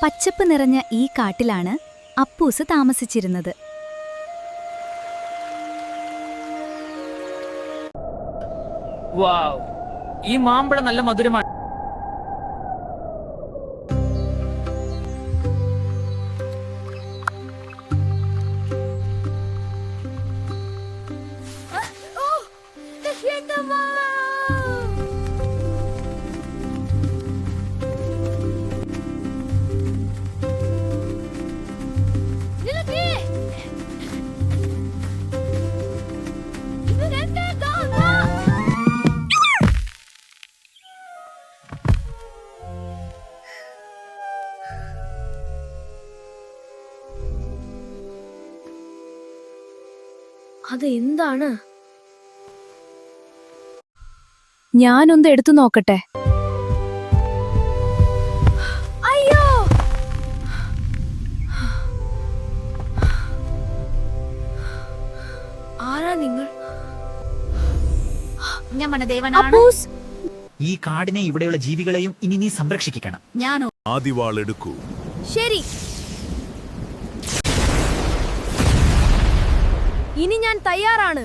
പച്ചപ്പ് നിറഞ്ഞ ഈ കാട്ടിലാണ് അപ്പൂസ് താമസിച്ചിരുന്നത്. വാവ്, ഈ മാമ്പഴം നല്ല മധുരമാണ്. അത് എന്താണ്? ഞാനൊന്ന് എടുത്തു നോക്കട്ടെ. അയ്യോ! ആരാ നിങ്ങൾ? ഞാൻ വനദേവനാണ്. അപ്പൂസ്, ഈ കാടിനെ ഇവിടെയുള്ള ജീവികളെയും ഇനി നീ സംരക്ഷിക്കണം. ഞാൻ ആദിവാളെടുക്കൂ. ശരി. ഇനി ഞാൻ തയ്യാറാണ്.